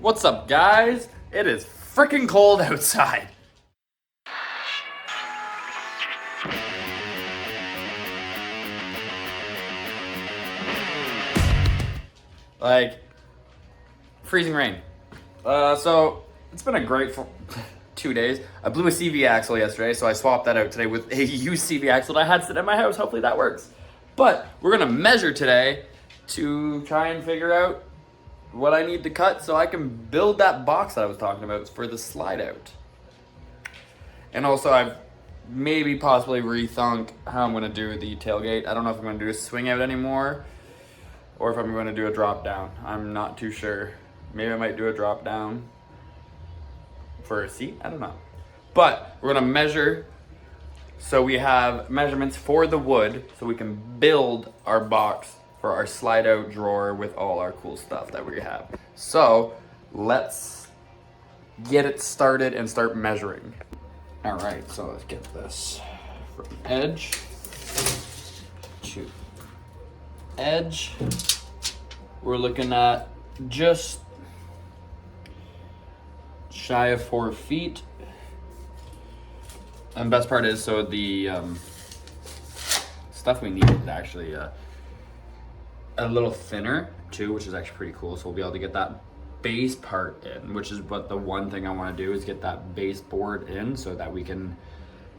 What's up, guys? It is freaking cold outside. Like, freezing rain. So, it's been a great 2 days. I blew a CV axle yesterday, so I swapped that out today with a used CV axle that I had sitting at my house. Hopefully that works. But, we're gonna measure today to try and figure out what I need to cut so I can build that box that I was talking about for the slide out. And also I've maybe possibly rethunk how I'm gonna do the tailgate. I don't know if I'm gonna do a swing out anymore or if I'm gonna do a drop down. I'm not too sure. Maybe I might do a drop down for a seat, I don't know. But we're gonna measure so we have measurements for the wood so we can build our box for our slide out drawer with all our cool stuff that we have. So let's get it started and start measuring. All right, so let's get this from edge to edge. We're looking at just shy of 4 feet. And best part is, so the stuff we need is actually a little thinner too, which is actually pretty cool. So we'll be able to get that base part in, which is what the one thing I want to do is get that baseboard in so that we can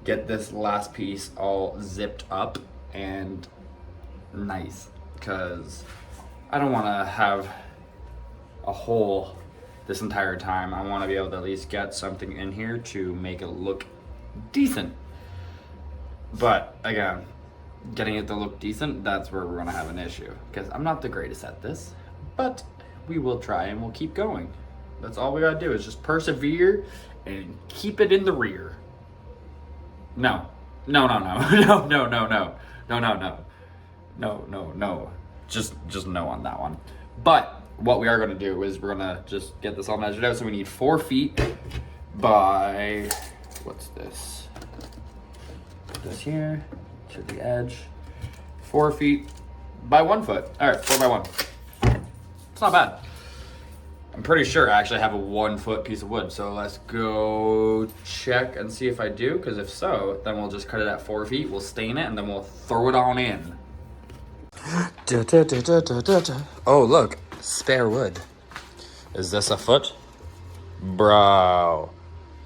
get this last piece all zipped up and nice, because I don't want to have a hole this entire time. I want to be able to at least get something in here to make it look decent. But again, getting it to look decent, that's where we're gonna have an issue, because I'm not the greatest at this, but we will try and we'll keep going. That's all we gotta do is just persevere and keep it in the rear. No. Just no on that one. But what we are gonna do is we're gonna just get this all measured out. So we need 4 feet by, what's this? Put this here to the edge. 4 feet by 1 foot. All right, 4 by 1. It's not bad. I'm pretty sure I actually have a 1 foot piece of wood. So let's go check and see if I do, because if so, then we'll just cut it at 4 feet. We'll stain it and then we'll throw it on in. Oh, look, spare wood. Is this a foot? Bro,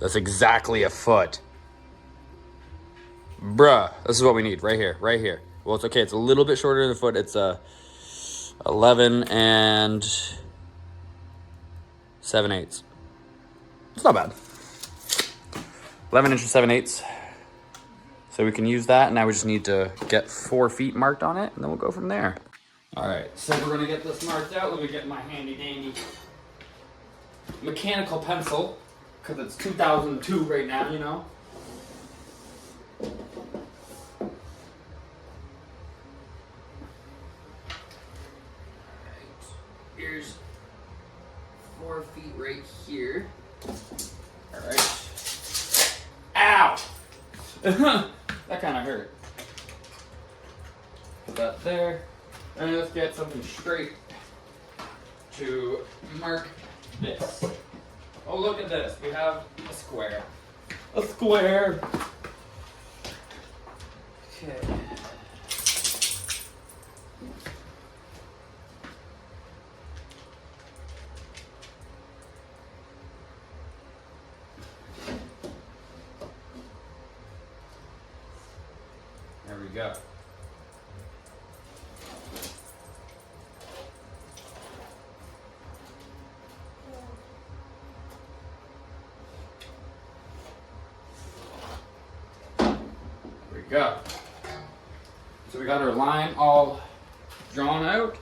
that's exactly a foot. Bruh, this is what we need right here, right here. Well, it's okay. It's a little bit shorter than a foot. It's 11 and 7/8. It's not bad. 11 inches 7/8. So we can use that. Now we just need to get 4 feet marked on it, and then we'll go from there. All right, so we're gonna get this marked out. Let me get my handy dandy mechanical pencil, because it's 2002 right now, you know. Here's 4 feet right here. All right. Ow! That kind of hurt. Put that there. And let's get something straight to mark this. Oh, look at this. We have a square. A square. Okay. There we go. There we go. So we got our line all drawn out.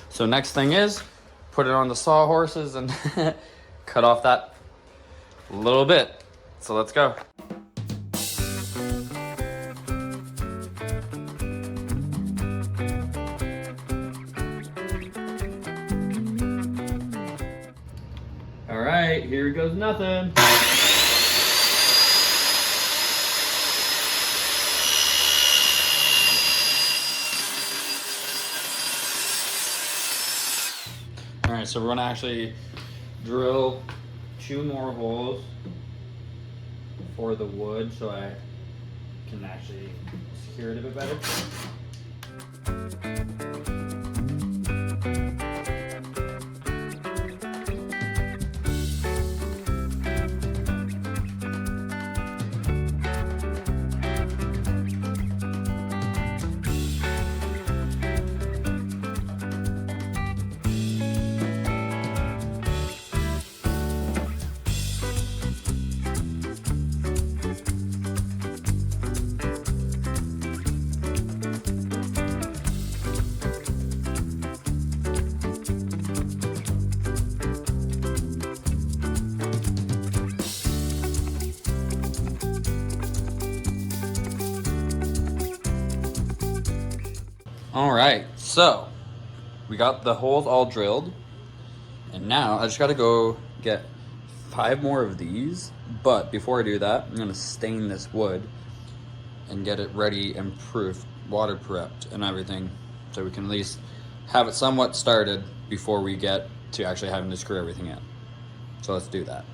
So next thing is put it on the sawhorses and cut off that little bit. So let's go. All right, here goes nothing. All right, so we're gonna actually drill 2 more holes for the wood so I can actually secure it a bit better. All right, so we got the holes all drilled, and now I just got to go get 5 more of these. But before I do that, I'm gonna stain this wood and get it ready and proof, waterproofed and everything, so we can at least have it somewhat started before we get to actually having to screw everything in. So let's do that.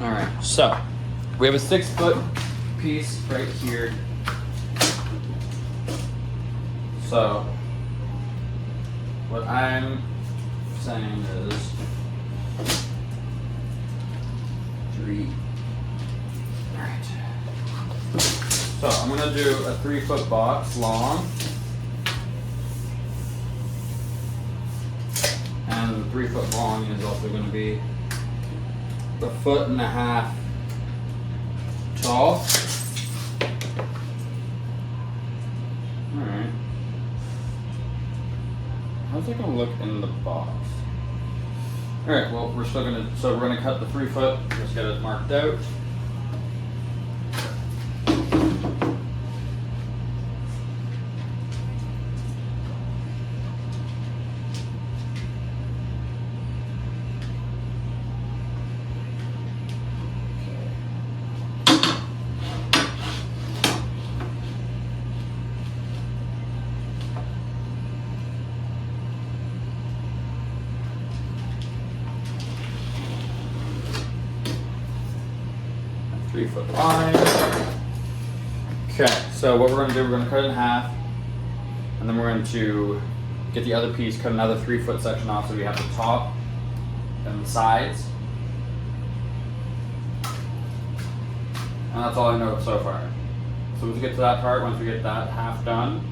All right, so we have a 6-foot piece right here. So what I'm saying is 3. All right. So I'm gonna do a 3-foot box long, and the 3-foot long is also gonna be 1.5 feet tall. Alright. How's that gonna look in the box? Alright, well we're gonna cut the 3 foot, just get it marked out. Three-foot line. Okay, so what we're going to do, we're going to cut it in half, and then we're going to get the other piece, cut another 3-foot section off, so we have the top and the sides. And that's all I know so far. So once we get to that part, once we get that half done,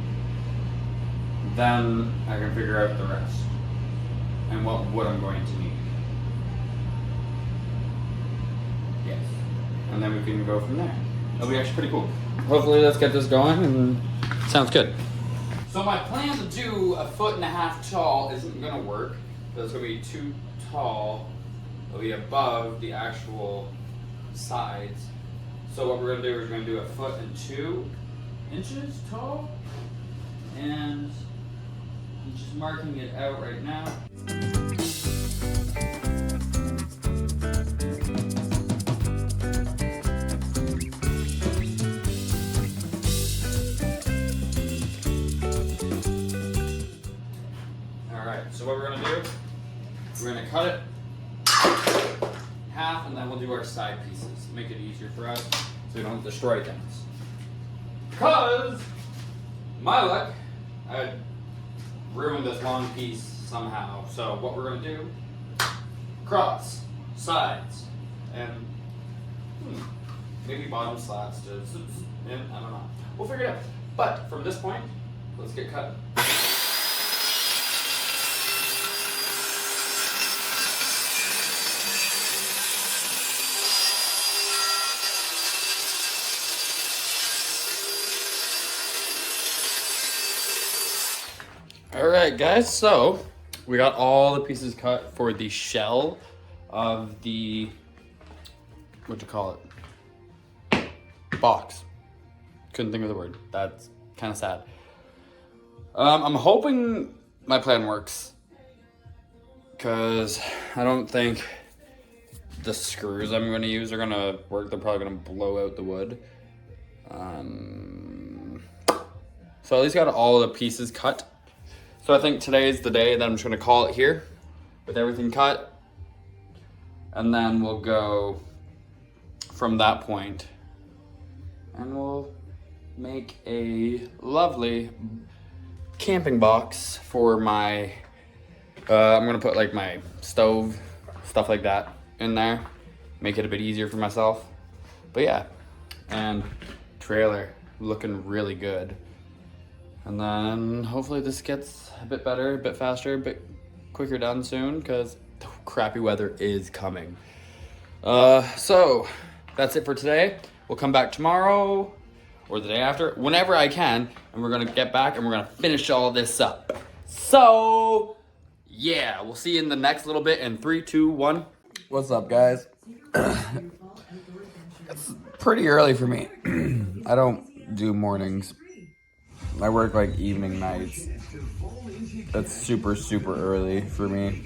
then I can figure out the rest and what wood I'm going to need. Yes. And then we can go from there. It'll be actually pretty cool. Hopefully let's get this going, and sounds good. So my plan to do 1.5 feet tall isn't gonna work. It's gonna be too tall. It'll be above the actual sides. So what we're gonna do is we're gonna do 1.2 feet tall. And I'm just marking it out right now. So what we're going to do, we're going to cut it in half, and then we'll do our side pieces. Make it easier for us so we don't destroy things. Because, my luck, I ruined this long piece somehow. So what we're going to do, cross, sides, and maybe bottom slats to, I don't know. We'll figure it out. But from this point, let's get cutting. All right, guys, so we got all the pieces cut for the shell of the, what you call it, box. Couldn't think of the word. That's kind of sad. I'm hoping my plan works, because I don't think the screws I'm going to use are going to work. They're probably going to blow out the wood. So at least got all the pieces cut. So I think today is the day that I'm just going to call it here with everything cut. And then we'll go from that point and we'll make a lovely camping box for my, I'm going to put like my stove, stuff like that in there. Make it a bit easier for myself. But yeah, and trailer looking really good. And then hopefully this gets a bit better, a bit faster, a bit quicker done soon because the crappy weather is coming. So that's it for today. We'll come back tomorrow or the day after, whenever I can, and we're gonna get back and we're gonna finish all this up. So yeah, we'll see you in the next little bit in 3, 2, 1. What's up, guys? It's pretty early for me. I don't do mornings. I work like evening nights. That's super, super early for me.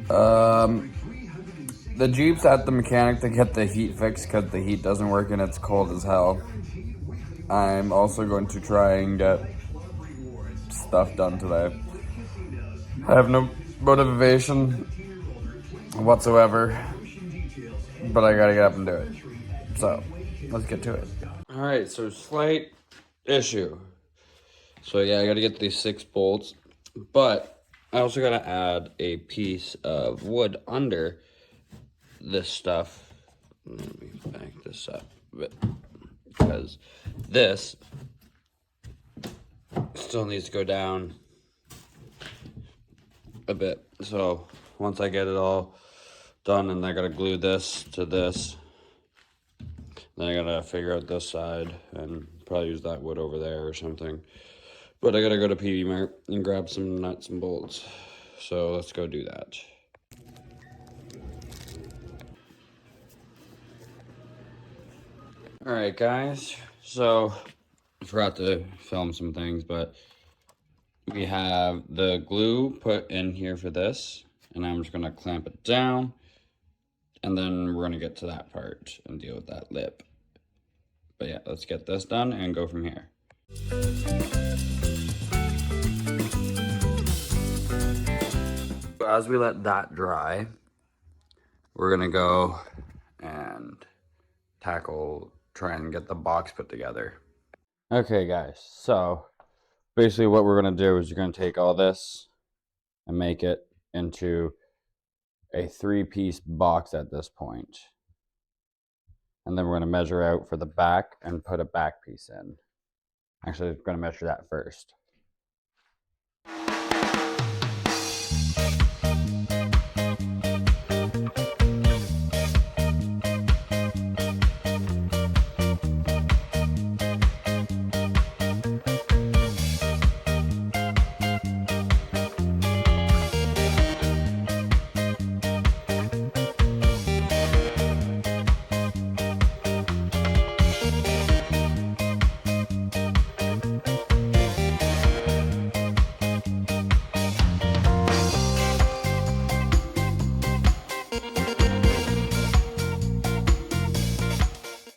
The Jeep's at the mechanic to get the heat fixed because the heat doesn't work and it's cold as hell. I'm also going to try and get stuff done today. I have no motivation whatsoever, but I gotta get up and do it. So, let's get to it. Alright, so slight issue. So yeah, I gotta get these 6 bolts, but I also gotta add a piece of wood under this stuff. Let me back this up a bit, because this still needs to go down a bit. So once I get it all done, and I gotta glue this to this, then I gotta figure out this side and probably use that wood over there or something. But I gotta go to PV Mart and grab some nuts and bolts. So let's go do that. Alright guys, so I forgot to film some things, but we have the glue put in here for this, and I'm just gonna clamp it down, and then we're gonna get to that part and deal with that lip. But yeah, let's get this done and go from here. As we let that dry, we're gonna go and try and get the box put together. Okay guys, so basically what we're gonna do is you're gonna take all this and make it into a 3-piece box at this point. And then we're gonna measure out for the back and put a back piece in. Actually, I'm gonna measure that first.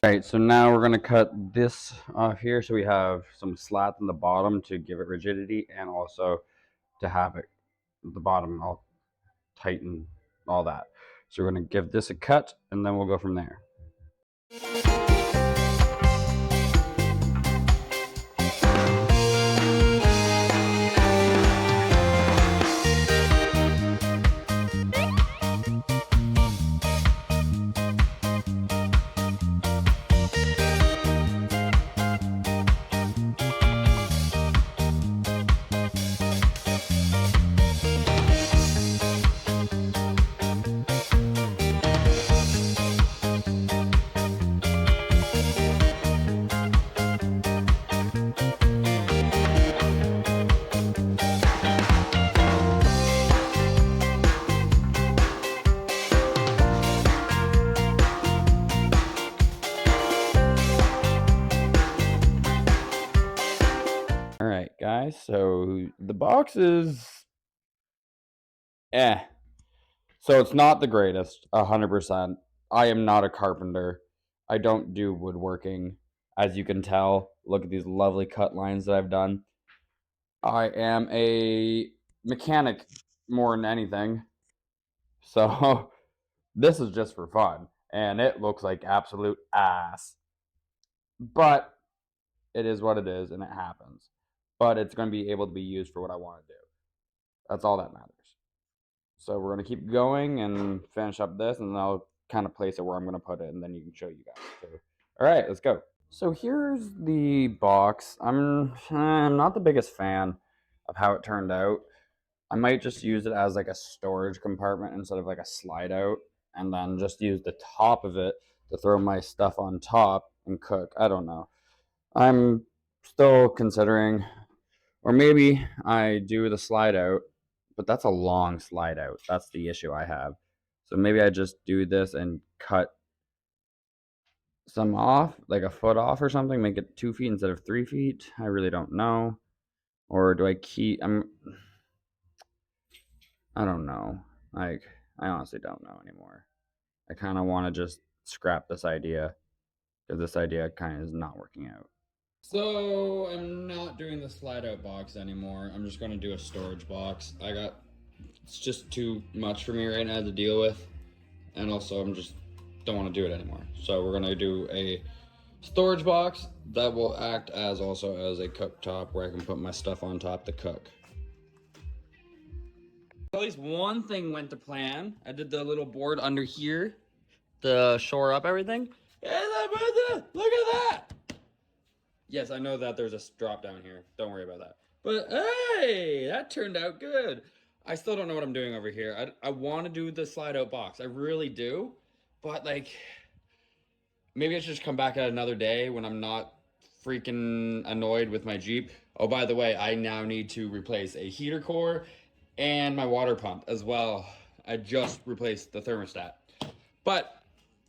Alright, so now we're going to cut this off here so we have some slats in the bottom to give it rigidity and also to have it the bottom all tighten, all that. So we're going to give this a cut and then we'll go from there. Alright guys, so the box is eh. So it's not the greatest, 100%. I am not a carpenter. I don't do woodworking, as you can tell. Look at these lovely cut lines that I've done. I am a mechanic more than anything. So this is just for fun. And it looks like absolute ass. But it is what it is and it happens. But it's going to be able to be used for what I want to do. That's all that matters. So we're going to keep going and finish up this, and then I'll kind of place it where I'm going to put it, and then you can show you guys. So, all right, let's go. So here's the box. I'm not the biggest fan of how it turned out. I might just use it as like a storage compartment instead of like a slide out, and then just use the top of it to throw my stuff on top and cook. I don't know. I'm still considering, or maybe I do the slide out, but that's a long slide out. That's the issue I have. So maybe I just do this and cut some off, like a foot off or something, make it 2 feet instead of 3 feet. I really don't know. Or do I keep, I don't know. Like, I honestly don't know anymore. I kind of want to just scrap this idea because this idea kind of is not working out. So I'm not doing the slide out box anymore. I'm just going to do a storage box. It's just too much for me right now to deal with. And also I'm just don't want to do it anymore. So we're going to do a storage box that will act as also as a cooktop where I can put my stuff on top to cook. At least one thing went to plan. I did the little board under here to shore up everything. Look at that! Yes, I know that there's a drop down here. Don't worry about that. But hey, that turned out good. I still don't know what I'm doing over here. I want to do the slide out box. I really do. But like, maybe I should just come back at another day when I'm not freaking annoyed with my Jeep. Oh, by the way, I now need to replace a heater core and my water pump as well. I just replaced the thermostat. But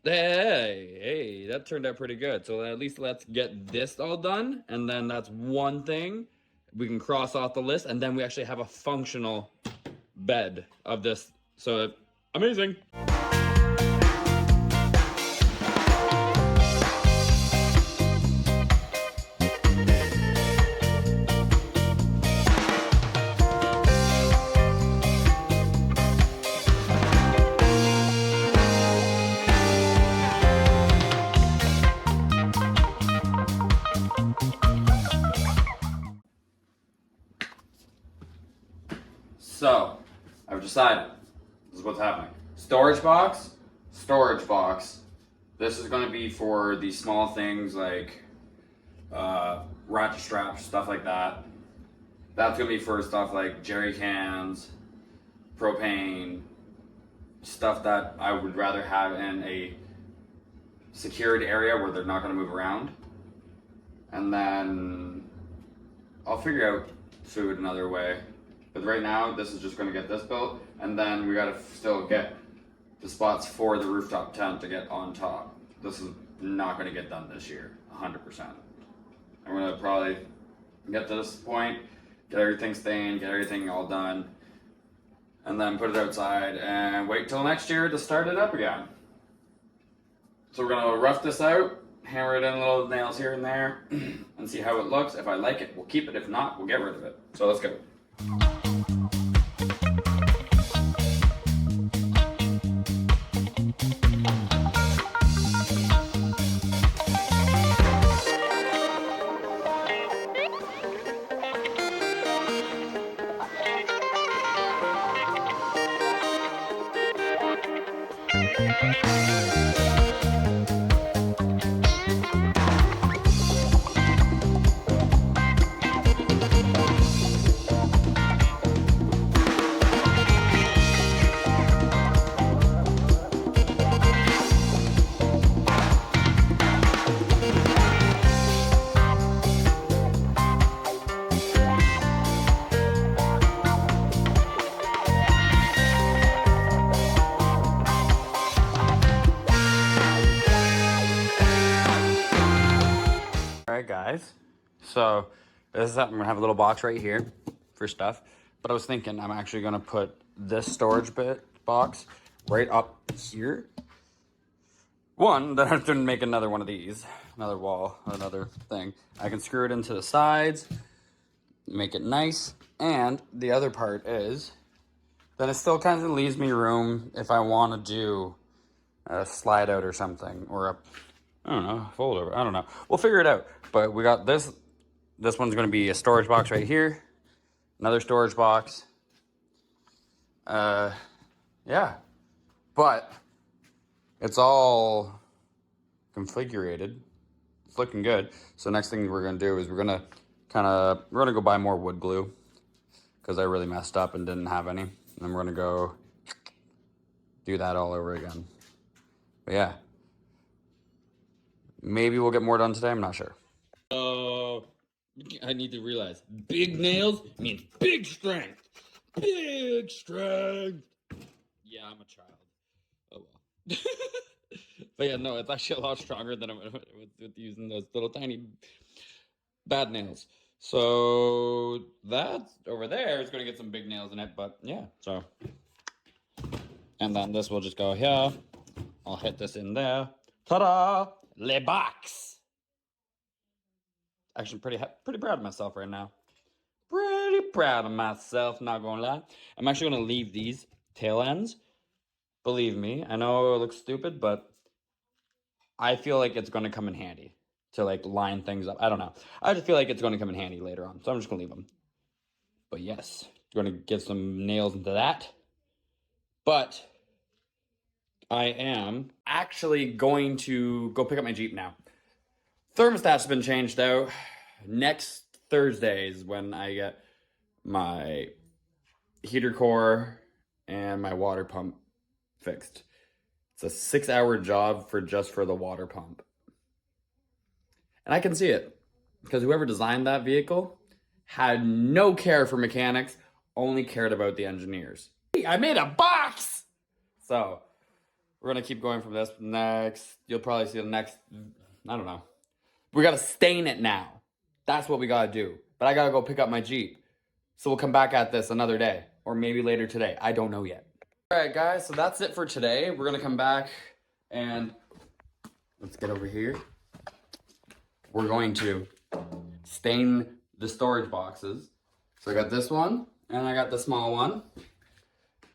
hey, that turned out pretty good. So at least let's get this all done. And then that's one thing we can cross off the list. And then we actually have a functional bed of this. So amazing. So, I've decided. This is what's happening. Storage box, storage box. This is going to be for the small things like ratchet straps, stuff like that. That's going to be for stuff like jerry cans, propane, stuff that I would rather have in a secured area where they're not going to move around. And then I'll figure out food another way. But right now, this is just going to get this built, and then we got to still get the spots for the rooftop tent to get on top. This is not going to get done this year, 100%. I'm going to probably get to this point, get everything stained, get everything all done, and then put it outside and wait till next year to start it up again. So we're going to rough this out, hammer it in little nails here and there, and see how it looks. If I like it, we'll keep it. If not, we'll get rid of it. So let's go. Alright guys, so this is I'm gonna have a little box right here for stuff, but I was thinking I'm actually gonna put this storage box right up here. One, then I have to make another one of these, another wall, another thing. I can screw it into the sides, make it nice. And the other part is, then it still kind of leaves me room if I want to do a slide out or something, or a, I don't know, fold over. I don't know. We'll figure it out. But we got this. This one's going to be a storage box right here. Another storage box. Yeah. But it's all configured. It's looking good. So next thing we're going to do is we're going to go buy more wood glue, because I really messed up and didn't have any. And then we're going to go do that all over again. But yeah. Maybe we'll get more done today. I'm not sure. I need to realize big nails means big strength. Big strength. Yeah, I'm a child. Oh well. But yeah, no, it's actually a lot stronger than with using those little tiny bad nails. So that over there is going to get some big nails in it, but yeah, so. And then this will just go here. I'll hit this in there. Ta-da! Le box! Actually, pretty proud of myself right now. Pretty proud of myself, not gonna lie. I'm actually gonna leave these tail ends. Believe me, I know it looks stupid, but I feel like it's gonna come in handy to like line things up. I don't know. I just feel like it's gonna come in handy later on, so I'm just gonna leave them. But yes, gonna get some nails into that. But I am actually going to go pick up my Jeep now. Thermostat's been changed out. Next Thursday is when I get my heater core and my water pump fixed. It's a 6-hour job just for the water pump. And I can see it, because whoever designed that vehicle had no care for mechanics, only cared about the engineers. I made a box! So, we're gonna keep going from this. Next, you'll probably see the next, I don't know. We gotta stain it now. That's what we gotta do. But I gotta go pick up my Jeep. So we'll come back at this another day, or maybe later today. I don't know yet. All right, guys, so that's it for today. We're gonna come back and let's get over here. We're going to stain the storage boxes. So I got this one, and I got the small one.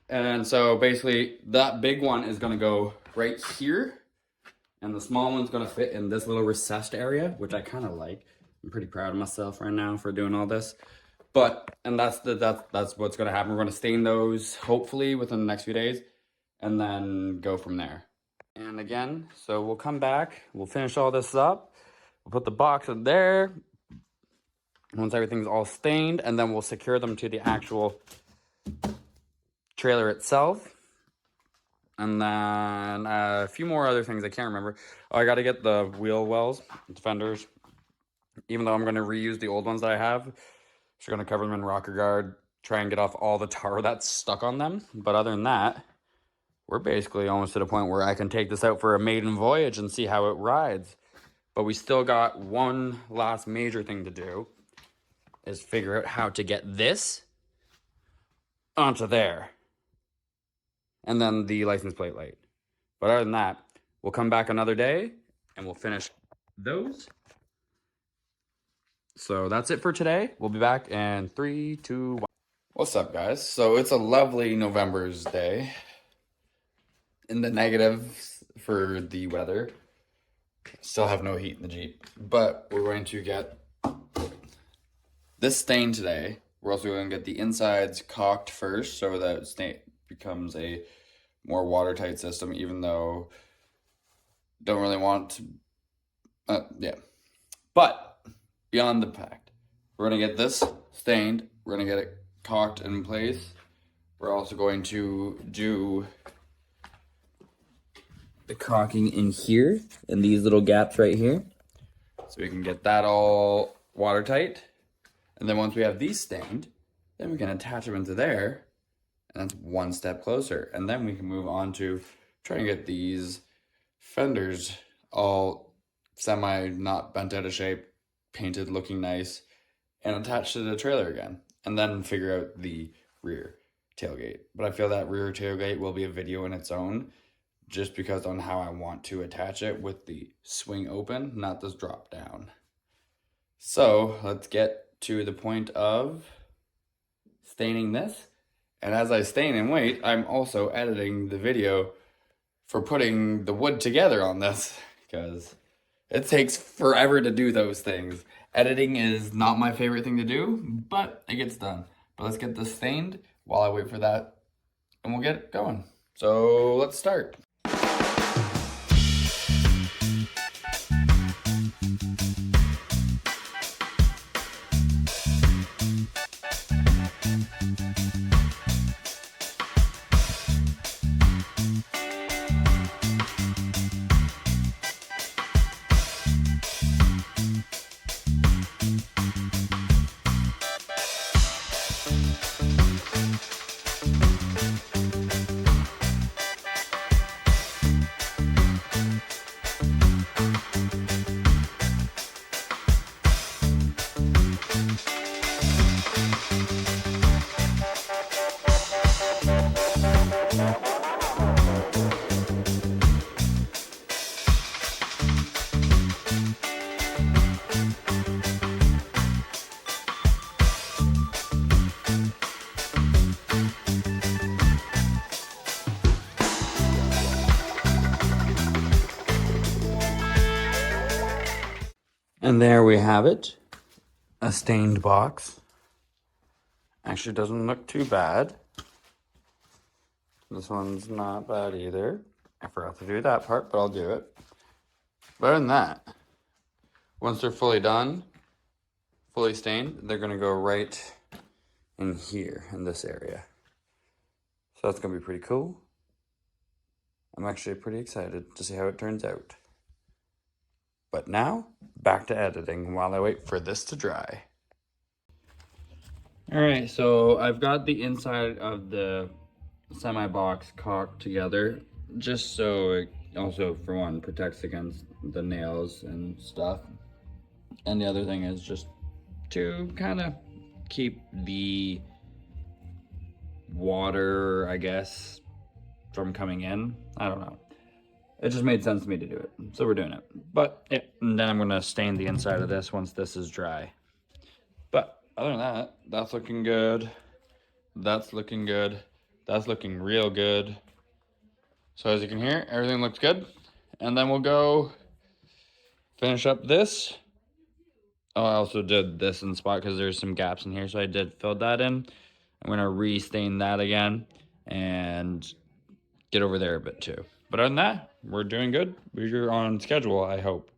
And so basically that big one is gonna go right here, and the small one's gonna fit in this little recessed area, which I kind of like. I'm pretty proud of myself right now for doing all this. But, and that's what's gonna happen. We're gonna stain those hopefully within the next few days, and then go from there. And again, so we'll come back, we'll finish all this up, we'll put the box in there, once everything's all stained, and then we'll secure them to the actual trailer itself. And then a few more other things I can't remember. Oh, I gotta get the wheel wells, the fenders. Even though I'm gonna reuse the old ones that I have. Just gonna cover them in rocker guard, try and get off all the tar that's stuck on them. But other than that, we're basically almost to the point where I can take this out for a maiden voyage and see how it rides. But we still got one last major thing to do, is figure out how to get this onto there. And then the license plate light. But other than that, we'll come back another day and we'll finish those. So that's it for today. We'll be back in 3, 2, 1. What's up, guys? So it's a lovely November's day. In the negatives for the weather. Still have no heat in the Jeep. But we're going to get this stain today. We're also going to get the insides caulked first so that stain becomes a more watertight system, even though don't really want to, yeah. But beyond the fact, we're gonna get this stained, we're gonna get it caulked in place. We're also going to do the caulking in here, in these little gaps right here. So we can get that all watertight. And then once we have these stained, then we can attach them into there. And that's one step closer. And then we can move on to trying to get these fenders all semi not bent out of shape, painted, looking nice, and attached to the trailer again. And then figure out the rear. tailgate. But I feel that rear tailgate will be a video in its own, just because on how I want to attach it with the swing open, not this drop down. So let's get to the point of staining this. And as I stain and wait, I'm also editing the video for putting the wood together on this, because it takes forever to do those things. Editing is not my favorite thing to do, but it gets done. But let's get this stained while I wait for that, and we'll get it going. So let's start. And there we have it, a stained box. Actually doesn't look too bad. This one's not bad either. I forgot to do that part, but I'll do it. But other than that, once they're fully done, fully stained, they're gonna go right in here, in this area. So that's gonna be pretty cool. I'm actually pretty excited to see how it turns out. But now, back to editing while I wait for this to dry. All right, so I've got the inside of the semi-box caulked together, just so it also, for one, protects against the nails and stuff. And the other thing is just to kind of keep the water, I guess, from coming in. I don't know. It just made sense to me to do it, so we're doing it. But yeah, and then I'm gonna stain the inside of this once this is dry. But other than that, that's looking good. That's looking good. That's looking real good. So as you can hear, everything looks good. And then we'll go finish up this. Oh, I also did this in spot because there's some gaps in here, so I did fill that in. I'm gonna re-stain that again and get over there a bit too. But other than that, we're doing good. We're on schedule, I hope.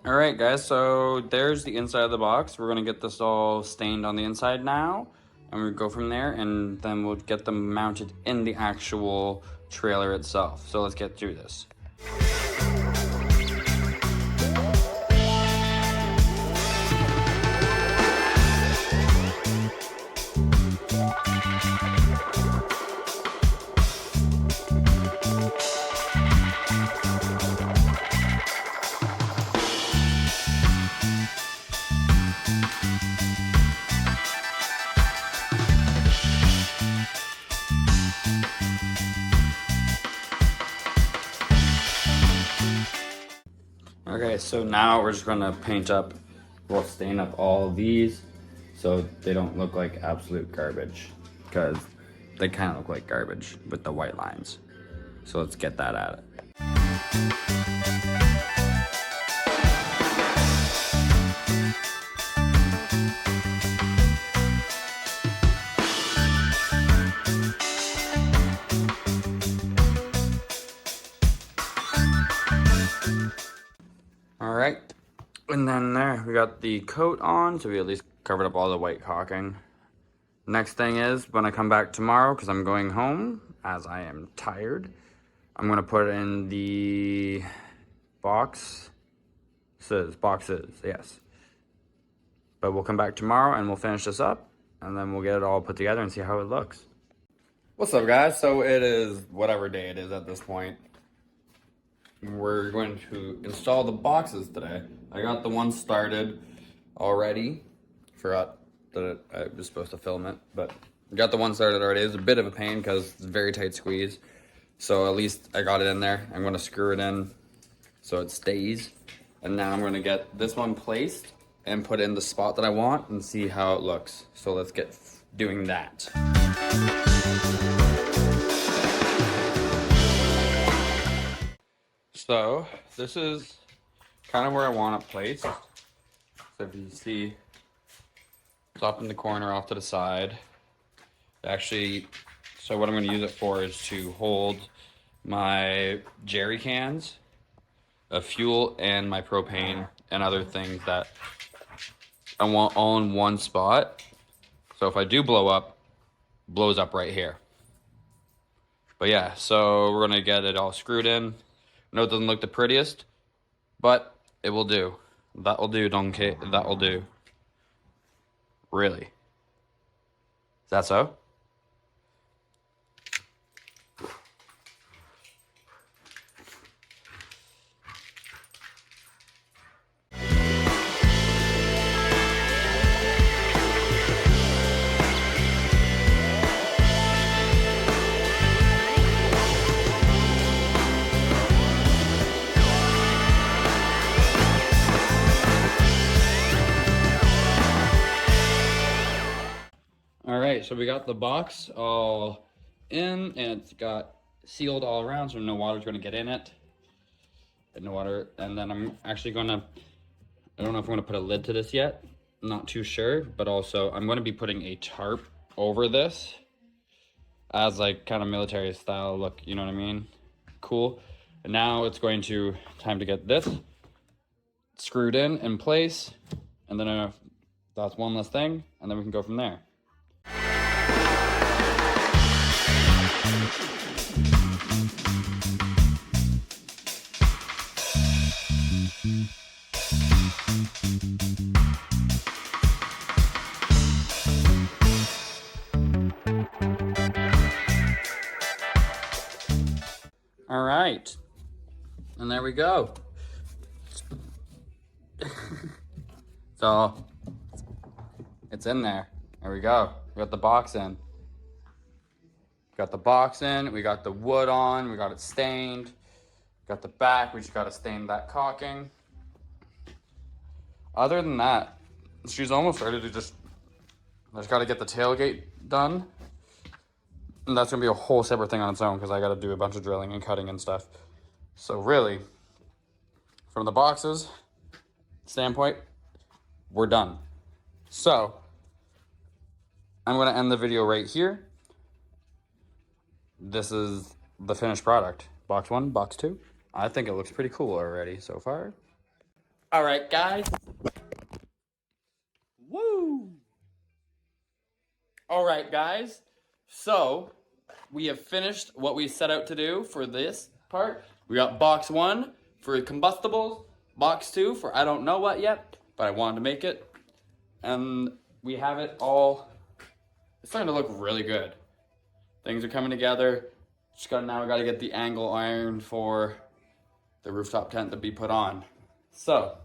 All right, guys, so there's the inside of the box. We're gonna get this all stained on the inside now, and we'll go from there, and then we'll get them mounted in the actual trailer itself. So let's get through this. Okay, so now we're just gonna paint up, we'll stain up all of these so they don't look like absolute garbage, because they kind of look like garbage with the white lines. So let's get that at it. All right, and then there, we got the coat on, so we at least covered up all the white caulking. Next thing is, when I come back tomorrow, because I'm going home, as I am tired, I'm gonna put in the boxes, yes. But we'll come back tomorrow and we'll finish this up, and then we'll get it all put together and see how it looks. What's up, guys? So it is whatever day it is at this point. We're going to install the boxes today. I got the one started already. Forgot that I was supposed to film it, but Got the one started already. It's a bit of a pain because it's a very tight squeeze. So at least I got it in there. I'm gonna screw it in so it stays. And now I'm gonna get this one placed and put in the spot that I want and see how it looks. So let's get doing that. So this is kind of where I want it placed. So if you see, it's up in the corner off to the side. Actually, so what I'm going to use it for is to hold my jerry cans of fuel and my propane and other things that I want all in one spot. So if I do blow up, blows up right here. But yeah, so we're going to get it all screwed in. I know it doesn't look the prettiest, but it will do. That will do, donkey. That will do. Really. Is that so? All right, so we got the box all in, and it's got sealed all around, so no water's going to get in it. And no water. And then I'm actually going to, I don't know if I'm going to put a lid to this yet. I'm not too sure, but also I'm going to be putting a tarp over this as like kind of military style look, you know what I mean? Cool. And now it's going to, time to get this screwed in place, and then that's one less thing, and then we can go from there. All right, and there we go. So it's in there. There we go. We got the box in. Got the box in. We got the wood on. We got it stained. Got the back. We just got to stain that caulking. Other than that, she's almost ready to just. I just got to get the tailgate done. And that's going to be a whole separate thing on its own because I got to do a bunch of drilling and cutting and stuff. So really, from the boxes standpoint, we're done. So I'm going to end the video right here. This is the finished product. Box 1, box 2. I think it looks pretty cool already so far. All right, guys. Woo! All right, guys. So we have finished what we set out to do for this part. We got box 1 for combustibles, box 2 for I don't know what yet, but I wanted to make it. And we have it all. It's starting to look really good. Things are coming together. Now I got to get the angle iron for the rooftop tent to be put on. So,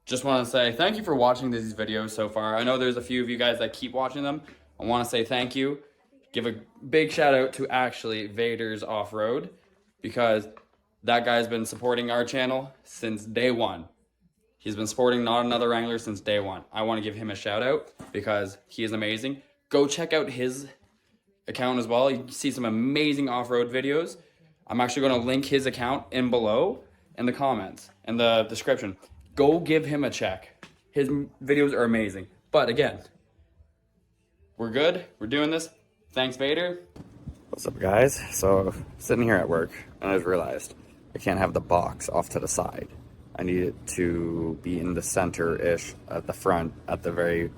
just want to say thank you for watching these videos so far. I know there's a few of you guys that keep watching them. I want to say thank you. Give a big shout out to actually Vader's Off-Road, because that guy's been supporting our channel since day one. He's been supporting Not Another Wrangler since day one. I want to give him a shout out because he is amazing. Go check out his account as well. You can see some amazing off-road videos. I'm actually going to link his account in below in the comments and the description. Go give him a check. His videos are amazing. But again, we're good. We're doing this. Thanks, Vader. What's up, guys? So, sitting here at work, and I just realized I can't have the box off to the side. I need it to be in the center-ish at the front, at the very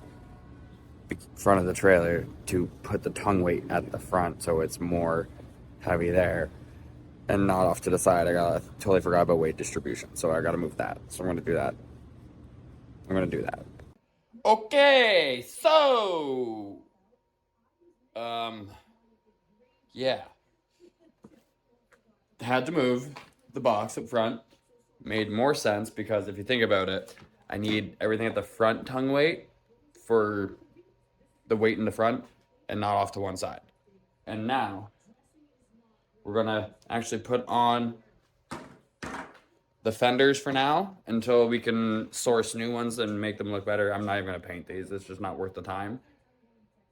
front of the trailer, to put the tongue weight at the front so it's more heavy there and not off to the side. I totally forgot about weight distribution, so I gotta move that. So I'm gonna do that. Okay, so yeah, had to move the box up front. Made more sense because if you think about it, I need everything at the front tongue weight for the weight in the front, and not off to one side. And now we're gonna actually put on the fenders for now until we can source new ones and make them look better. I'm not even gonna paint these. It's just not worth the time.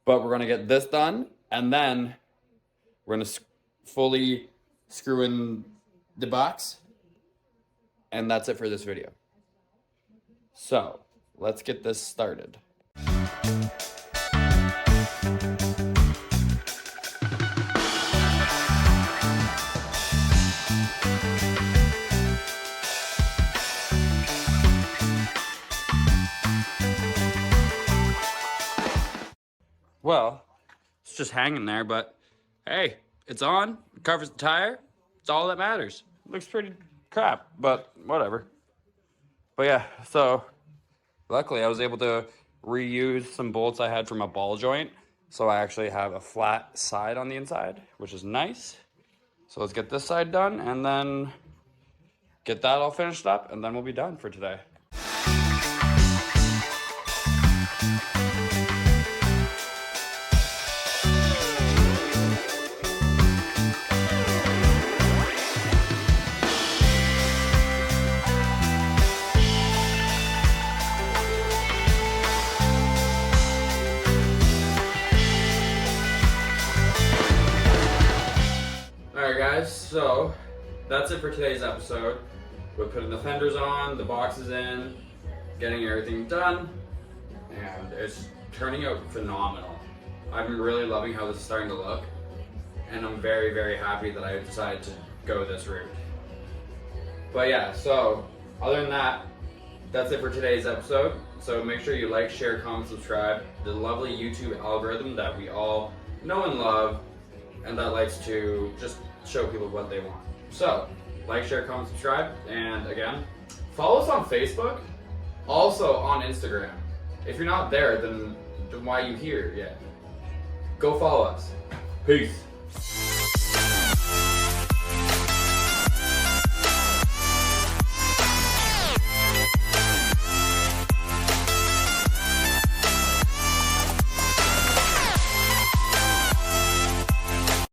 But we're gonna get this done, and then we're gonna fully screw in the box, and that's it for this video. So let's get this started. Well, it's just hanging there, but hey, it's on. It covers the tire. It's all that matters. It looks pretty crap, but whatever. But yeah, so luckily I was able to reuse some bolts I had from a ball joint. So I actually have a flat side on the inside, which is nice. So let's get this side done and then get that all finished up, and then we'll be done for today. Alright guys, so that's it for today's episode. We're putting the fenders on, the boxes in, getting everything done, and it's turning out phenomenal. I'm really loving how this is starting to look, and I'm very, very happy that I decided to go this route. But yeah, so other than that, that's it for today's episode. So make sure you like, share, comment, subscribe. The lovely YouTube algorithm that we all know and love, and that likes to just show people what they want. So, like, share, comment, subscribe, and again, follow us on Facebook, also on Instagram. If you're not there, then why are you here yet? Go follow us. Peace.